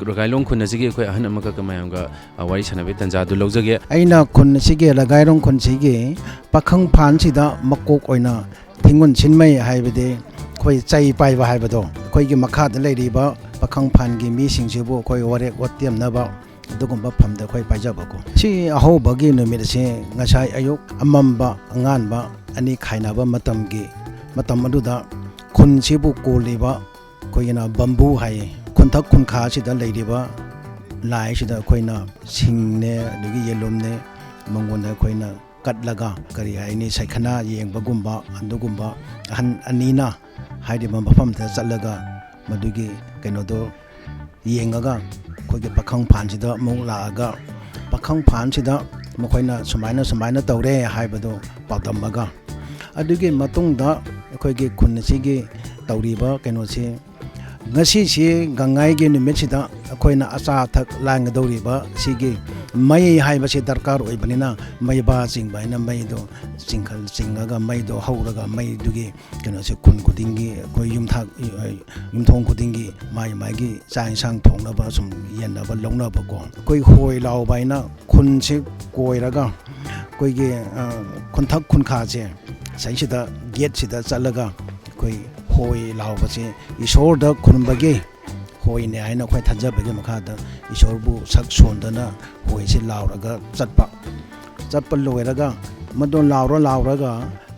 ragailong khun asigi khoi ahan amaka ka mayam ga wari sanabe tanja du logjage aina khun asigi ragailong khun sigi pakhang phan sida makok oina thingun chinmai haibede khoi chai pai ba haibado khoi gi makha da leiriba pakhang phan gi mi singjibu khoi ware watiam na ba dugumba phamda khoi paijabako si aho bagi numit se ngasai ayuk amamba anganba ani khainaba matam aduda khun sibu koliba khoina bambu hai khunthak khunkha sida leiriba lai sida khoina singne dugi yelomne mangona khoina katlaga kari haini saikhana yengbagumba andugumba anina haidi mafamda chatlaga madugi kenodo yengaga khoge pakhang phansida mong laaga pakhang phansida mokoina sumaina tawre haibado paudamaga adugi matungda khoge khunsi tawriba kenosi ngasi si gangai ge numitsida khoina acha thak lang dawriba sigi mai haiba se darkar oibanina mai ba jingbaina mai do jingkhal jingaga mai do hauraga mai dugi kenosi khun kudingi khoi yumthong kudingi mai gi chang sang thongna ba sum yenna ba longna ba ko koi hoi law baina khun se koiraga koi ge khunthak khunkha je saisida gate sida chalaga koi hoi law ba se isor da khunbage hoi ne aina khoi thajabage makha da isor bu sak sondana hoi se lauraga chatpa loiraga madon lauraga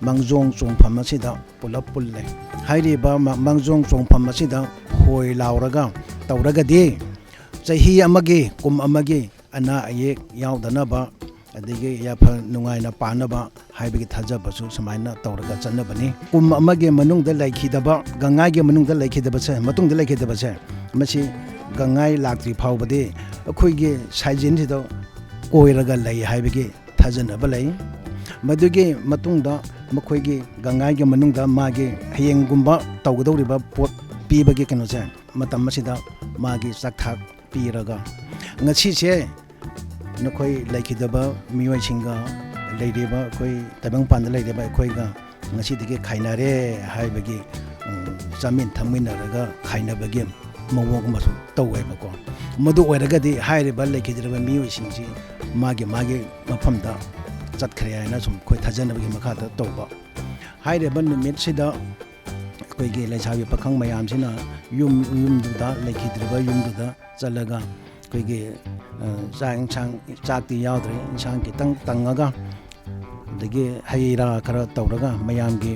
mangjong chongpham asida pulap pulle hairiba mangjong chongpham asida hoi lauraga tawraga de chahi amage kum amage ana ayek yaudana ba adigi yafa nungaina panaba haibigi thajabasu samaina tawraga chanabani kum amage manungda laikhidaba gangai ge manungda laikhidaba se matungda laikhidaba se masi gangai laktri phawbade akhoi ge saijin sido koiraga lai haibigi thajanaba lai madugi matungda makhoi ge gangai ge manungda mage hayengumba tawgadoriba pot pibagi keno se matam masida mage sakthak piraga ngachi se nakhoi laikhidaba miwai singa leideba khoi tabang pan leideba khoi ga ngasi dige khainare haibagi chamin thaminaraga khainabagi mawong masu tawaiba ko madu oiragadi hairiba laikhidaba miwai singji mage mafamda chatkhre aina sum khoi thajanabagi makhada tawba hairiba numit sida khoi ge laisabi pakhang mayam sina yum duda laikhidaba yum duda chalaga ꯑꯩꯈꯣꯏꯒꯤ ꯆꯥꯛꯇꯤ ꯌꯥꯎꯗ꯭ꯔꯦ ꯏꯟꯁꯥꯡ ꯈꯤꯇꯪ ꯇꯪꯉꯒ ꯑꯗꯒꯤ ꯍꯩ ꯔꯥ ꯈꯔ ꯇꯧꯔꯒ ꯃꯌꯥꯝꯒꯤ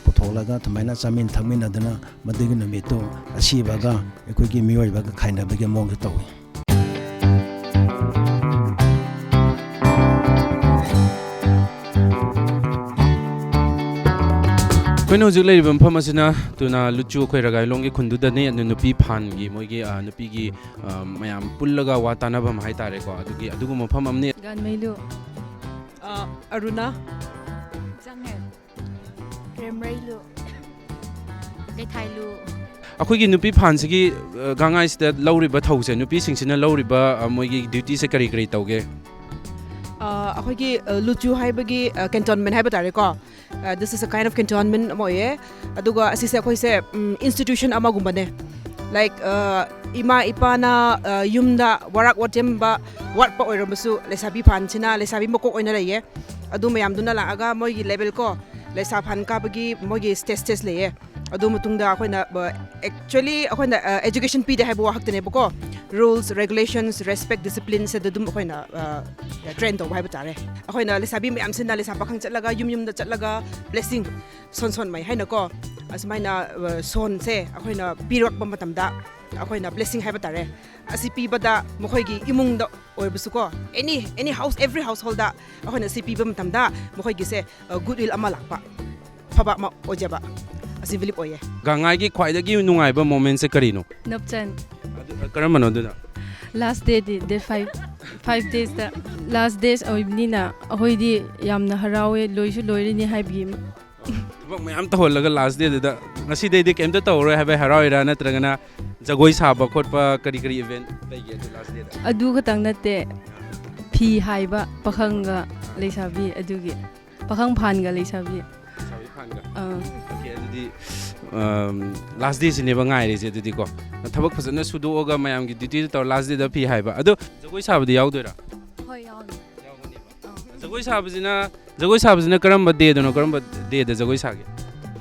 ꯄꯨꯊꯣꯛꯂꯒ ꯑꯗꯨꯃꯥꯏꯅ ꯆꯥꯃꯤꯟ ꯊꯛꯃꯤꯟꯅꯗꯨꯅ ꯃꯗꯨꯒꯤ ꯅꯨꯃꯤꯠꯇꯨ ꯑꯁꯤꯕꯒ ꯑꯩꯈꯣꯏꯒꯤ ꯃꯤꯑꯣꯏꯕꯒ ꯈꯥꯏꯅꯕꯒꯤ ꯃꯑꯣꯡꯗ ꯇꯧꯏ ꯑꯩꯈꯣꯏꯅ ꯍꯧꯖꯤꯛ ꯂꯩꯔꯤꯕ ꯃꯐꯝ ꯑꯁꯤꯅ ꯇꯨꯅ ꯂꯨꯆꯨ ꯑꯩꯈꯣꯏ ꯔꯒꯥꯏꯂꯣꯡꯒꯤ ꯈꯨꯟꯗꯨꯗꯅꯤ ꯑꯗꯨ ꯅꯨꯄꯤ ꯐꯥꯟꯒꯤ ꯃꯣꯏꯒꯤ ꯅꯨꯄꯤꯒꯤ ꯃꯌꯥꯝ ꯄꯨꯜꯂꯒ ꯋꯥ ꯇꯥꯟꯅꯐꯝ ꯍꯥꯏꯇꯥꯔꯦꯀꯣ ꯑꯗꯨꯒꯨꯝꯕ ꯃꯐꯝ ꯑꯃꯅꯤ ꯒꯥꯟꯃꯩꯂꯨ ꯑꯔꯨꯅꯥ ꯆꯪꯉꯦ ꯔꯦꯝꯔꯩꯂꯨ ꯀꯩꯊꯥꯏꯂꯨ ꯑꯩꯈꯣꯏꯒꯤ ꯅꯨꯄꯤ ꯐꯥꯟꯁꯤꯒꯤ ꯒꯥꯡꯉꯥꯏꯁꯤꯗ ꯂꯧꯔꯤꯕ ꯊꯧꯁꯦ ꯅꯨꯄꯤꯁꯤꯡꯁꯤꯅ ꯂꯧꯔꯤꯕ ꯃꯣꯏꯒꯤ ꯗ꯭ꯌꯨꯇꯤꯁꯦ ꯀꯔꯤ ꯀꯔꯤ ꯇꯧꯒꯦ ꯑꯩꯈꯣꯏꯒꯤ ꯂꯨꯆꯨ ꯍꯥꯏꯕꯒꯤ ꯀꯦꯟꯇꯣꯟꯃꯦꯟ ꯍꯥꯏꯕ ꯇꯥꯔꯦꯀꯣ ꯗꯤꯁ ꯏꯁ ꯑ ꯀꯥꯏꯟ ꯑꯣꯐ ꯀꯦꯟꯇꯣꯟꯃꯦꯟ ꯑꯃ ꯑꯣꯏꯌꯦ ꯑꯗꯨꯒ ꯑꯁꯤꯁꯦ ꯑꯩꯈꯣꯏꯁꯦ ꯏꯟꯁꯇꯤꯇ꯭ꯌꯨꯁꯟ ꯑꯃꯒꯨꯝꯕꯅꯦ ꯂꯥꯏꯛ ꯏꯃꯥ ꯏꯄꯥꯅ ꯌꯨꯝꯗ ꯋꯥꯔꯛ ꯋꯥꯇꯦꯝꯕ ꯋꯥꯠꯄ ꯑꯣꯏꯔꯝꯕꯁꯨ ꯂꯩꯁꯥꯕꯤ ꯐꯥꯟꯁꯤꯅ ꯂꯩꯁꯥꯕꯤ ꯃꯀꯣꯛ ꯑꯣꯏꯅ ꯂꯩꯌꯦ ꯑꯗꯨ ꯃꯌꯥꯝꯗꯨꯅ ꯂꯥꯛꯑꯒ ꯃꯣꯏꯒꯤ ꯂꯦꯚꯦꯜ ꯀꯣ ꯂꯩꯁꯥ ꯐꯥꯟ ꯀꯥꯕꯒꯤ ꯃꯣꯏꯒꯤ ꯁ꯭ꯇꯦꯖ ꯂꯩꯌꯦ ꯑꯗꯨ ꯃꯇꯨꯡꯗ ꯑꯩꯈꯣꯏꯅ ꯑꯦꯛꯆꯨꯋꯦꯂꯤ ꯑꯩꯈꯣꯏꯅ ꯑꯦꯖꯨꯀꯦꯁꯟ ꯄꯤꯗꯦ ꯍꯥꯏꯕ ꯋꯥ ꯈꯛꯇꯅꯦꯕꯀꯣ ꯔꯨꯜꯁ ꯔꯦꯒꯨꯂꯦꯁꯟꯁ ꯔꯦꯁꯄꯦꯛ ꯗꯤꯁꯤꯄ꯭ꯂꯤꯟꯁꯦ ꯑꯗꯨꯝ ꯑꯩꯈꯣꯏꯅ ꯇ꯭ꯔꯦꯟ ꯇꯧꯕ ꯍꯥꯏꯕ ꯇꯥꯔꯦ ꯑꯩꯈꯣꯏꯅ ꯂꯩꯁꯥꯕꯤ ꯃꯌꯥꯝꯁꯤꯅ ꯂꯩꯁꯥ ꯄꯥꯈꯪ ꯆꯠꯂꯒ ꯌꯨꯝꯗ ꯆꯠꯂꯒ ꯕ꯭ꯂꯦꯁꯤꯡ ꯁꯣꯟꯃꯩ ꯍꯥꯏꯅꯀೋ ꯑꯁꯨꯃꯥꯏꯅ ꯁꯣꯟꯁꯦ ꯑꯩꯈꯣꯏꯅ ꯄꯤꯔꯛꯄ ꯃꯇꯝꯗ ꯑꯩꯈꯣꯏꯅ ꯕ꯭ꯂꯦꯁꯤꯡ ꯍꯥꯏꯕ ꯇꯥꯔꯦ ꯑꯁꯤ ꯄꯤꯕꯗ ꯃꯈꯣꯏꯒꯤ ꯏꯃꯨꯡꯗ ꯑꯣꯏꯔꯕꯁꯨꯀꯣ ꯑꯦꯅꯤ ꯍꯥꯎꯁ ꯑꯦꯚ꯭ꯔꯤ ꯍꯥꯎꯁ ꯍꯣꯜꯗ ꯑꯩꯈꯣꯏꯅ ꯁꯤ ꯄꯤꯕ ꯃꯇꯝꯗ ꯃꯈꯣꯏꯒꯤꯁꯦ ꯒꯨꯗ ꯋꯤꯜ ꯑꯃ ꯂꯥꯛꯄ ꯐꯕ ꯑꯃ ꯑꯣꯏꯖꯕ ꯑꯁꯤ ꯕꯤꯂꯤꯞ ꯑꯣꯏꯌꯦ ꯒꯥꯡꯉꯥꯏꯒꯤ ꯈ꯭ꯋꯥꯏꯗꯒꯤ ꯅꯨꯡꯉꯥꯏꯕ ꯃꯣꯃꯦꯟꯁꯦ ꯀꯔꯤꯅꯣ ꯅꯞꯆꯟ ꯀꯔꯝꯕꯅꯣ ꯑꯗꯨꯅ ꯂꯥꯁ ꯗꯦꯗꯤ ꯗꯦꯠ 5 daysꯗ ꯂꯥꯁ ꯗꯦꯖ ꯑꯣꯏꯕꯅꯤꯅ ꯑꯩꯈꯣꯏꯗꯤ ꯌꯥꯝꯅ ꯍꯔꯥꯎꯋꯦ ꯂꯣꯏꯁꯨ ꯂꯣꯏꯔꯅꯤ ꯍꯥꯏꯕꯒꯤ ꯊꯕꯛ ꯃꯌꯥꯝ ꯇꯧꯍꯜꯂꯒ ꯂꯥꯁ ꯗꯦꯗꯨꯗ ꯉꯁꯤꯗꯩꯗꯤ ꯀꯩꯝꯇ ꯇꯧꯔꯔꯣꯏ ꯍꯥꯏꯕ ꯍꯔꯥꯎꯏꯔꯥ ꯅꯠꯇ꯭ꯔꯒꯅ ꯖꯒꯣꯏ ꯁꯥꯕ ꯈꯣꯠꯄ ꯀꯔꯤ ꯏꯚꯦꯟꯠ ꯂꯩꯒꯦ ꯑꯗꯨ ꯂꯥꯁ ꯗꯦꯗ ꯑꯗꯨ ꯈꯛꯇꯪ ꯅꯠꯇꯦ ꯐꯤ ꯍꯥꯏꯕ ꯄꯥꯈꯪꯒ ꯂꯩꯁꯥꯕꯤ ꯑꯗꯨꯒꯤ ꯄꯥꯈꯪ ꯐꯥꯟꯒ ꯂꯩꯁꯥꯕꯤ ꯑꯗꯨꯗꯤ ꯂꯥꯁ ꯗꯦꯁꯤꯅꯦꯕ ꯉꯥꯏꯔꯤꯁꯦ ꯑꯗꯨꯗꯤꯀꯣ ꯊꯕꯛ ꯐꯖꯅ ꯁꯨꯗꯣꯛꯑꯒ ꯃꯌꯥꯝꯒꯤ ꯗ꯭ꯌꯨꯇꯤꯗꯨ ꯇꯧꯔ ꯂꯥꯁ ꯗꯦꯗ ꯐꯤ ꯍꯥꯏꯕ ꯑꯗꯣ ꯖꯒꯣꯏ ꯁꯥꯕꯗꯤ ꯌꯥꯎꯗꯣꯏꯔꯥ ꯍꯣꯏ ꯌꯥꯎꯅꯤ ꯖꯒꯣꯏ ꯁꯥꯕꯁꯤꯅ ꯀꯔꯝꯕ ꯗꯦꯗꯅꯣ ꯀꯔꯝꯕ ꯗꯦꯗ ꯖꯒꯣꯏ ꯁꯥꯒꯦ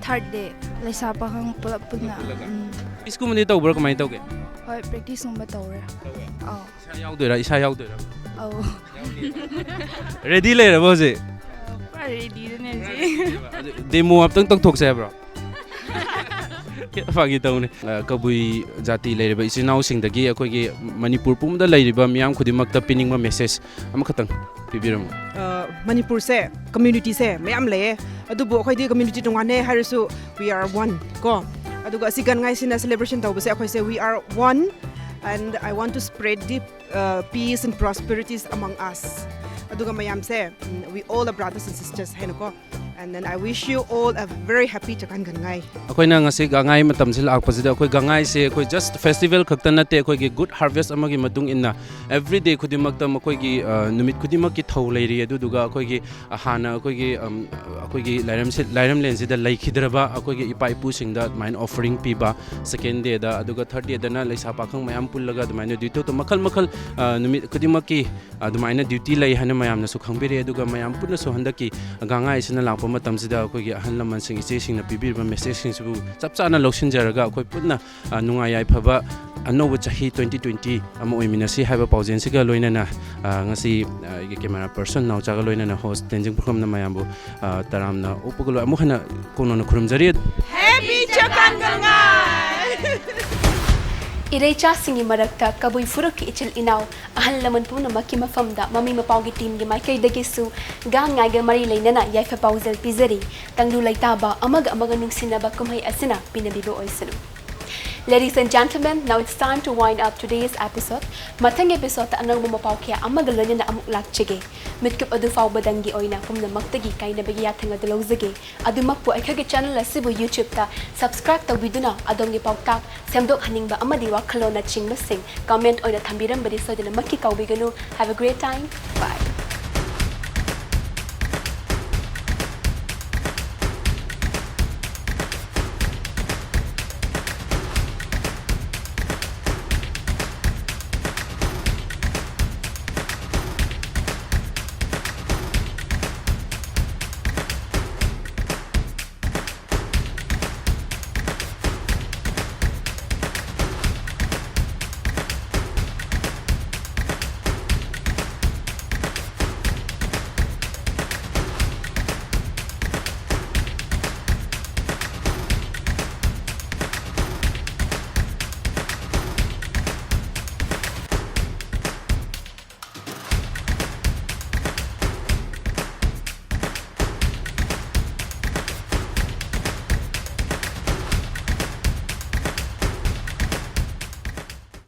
ꯊꯥꯔꯠ ꯗꯦ ꯂꯩꯁꯥ ꯄꯥꯈꯪ ꯄꯨꯂꯞ ꯄꯨꯟꯅ ꯄ꯭ꯔꯦꯛꯇꯤꯁꯀꯨꯝꯕꯗꯤ ꯇꯧꯕ꯭ꯔꯥ ꯀꯃꯥꯏꯅ ꯇꯧꯒꯦ ꯍꯣꯏ ꯄ꯭ꯔꯦꯛꯇꯤꯁꯀꯨꯝꯕ ꯇꯧꯔꯦ ꯏꯁꯥ ꯌꯥꯎꯗꯣꯏꯔꯥ ꯑꯧ ꯔꯦꯗꯤ ꯂꯩꯔꯕ ꯍꯧꯖꯤꯛ ꯄꯨꯔꯥ ꯔꯦꯗꯤꯗꯅꯦ ꯍꯧꯖꯤꯛ ꯗꯦꯃꯣ ꯑꯝꯇꯪ ꯇꯧꯊꯣꯛꯁꯦ ꯍꯥꯏꯕ꯭ꯔꯣ ꯐꯥꯒꯤ ꯇꯧꯅꯤ ꯀꯕꯨꯏ ꯖꯥꯇꯤ ꯂꯩꯔꯤꯕ ꯏꯆꯤꯜ ꯏꯅꯥꯎꯁꯤꯡꯗꯒꯤ ꯑꯩꯈꯣꯏꯒꯤ ꯃꯅꯤꯄꯨꯔ ꯄꯨꯝꯕꯗ ꯂꯩꯔꯤꯕ ꯃꯤꯌꯥꯝ ꯈꯨꯗꯤꯡꯃꯛꯇ ꯄꯤꯅꯤꯡꯕ ꯃꯦꯁꯦꯖ ꯑꯃꯈꯛꯇꯪ ꯄꯤꯕꯤꯔꯝꯃꯨ ꯃꯅꯤꯄꯨꯔꯁꯦ ꯀꯝꯃ꯭ꯌꯨꯅꯤꯇꯤꯁꯦ ꯃꯌꯥꯝ ꯂꯩꯌꯦ ꯑꯗꯨꯕꯨ ꯑꯩꯈꯣꯏꯗꯤ ꯀꯝꯃ꯭ꯌꯨꯅꯤꯇꯤ ꯇꯣꯉꯥꯟꯅꯦ ꯍꯥꯏꯔꯁꯨ ꯋꯤ ꯑꯥꯔ ꯋꯥꯟ ꯀꯣ ꯑꯗꯨꯒ ꯑꯁꯤ ꯒꯥꯟꯉꯥꯏꯁꯤꯅ ꯁꯦꯂꯦꯕ꯭ꯔꯦꯁꯟ ꯇꯧꯕꯁꯦ ꯑꯩꯈꯣꯏꯁꯦ we R one and I want to spread deep peace and prosperities among us aduga mayamse we all are brothers and sisters hainako and then I wish you all a very happy chakan gangai akoina ngasi gangai matamsil akpasida akoi gangai se akoi just festival khakta nate akoi gi good harvest amagi matung inna every day khudimakta makoi gi numit khudimak ki thau leiri aduduga akoi gi hana akoi gi lairam len sida laikhidraba akoi gi ipai pu singda mine offering piba second day da aduga third day da na laisa pakhang mayam pullaga dumaina duty to makhal numit khudimak ki dumaina duty lai hana mayamna su khangbire aduga mayam punna su handaki gangai isina lakpa matamsida akoi gi ahal laman sing iche singna pibirba message sing su chapchana loksinjaraga akoi punna nunga yai phaba anoba chahi 2020 ama oiminasi haiba paujen siga loinana ngasi gi camera person naw chaga loinana host tenjing program na mayambu taramna upugulo amukhana kono khurumjari happy chakan gangai Irecha singi marakta kabui furuk ki ichil inaw ahal laman puna maki mafamda Mami Mapao gi team gi maikai dagisu gang ngai ga mari leinana yaifa pausel pizari tangdu laitaba amaga nungsinaba kumhai asina pinabibo oisanu. Ladies and gentlemen, now it's time to wind up today's episode. Mathang episode anang Mapao kya amaga na amuk lakchige. Mitkup adu faw badangi oina pumna maktagi kaina bagi yathang adalozage. Adu makpo aikha channel asibu YouTube ta subscribe ta biduna adongi pautak semdok haning ba amadi wakhalona chingmasing comment oina thambiram bari sodina makki kaubiganu. Have a great time. Bye.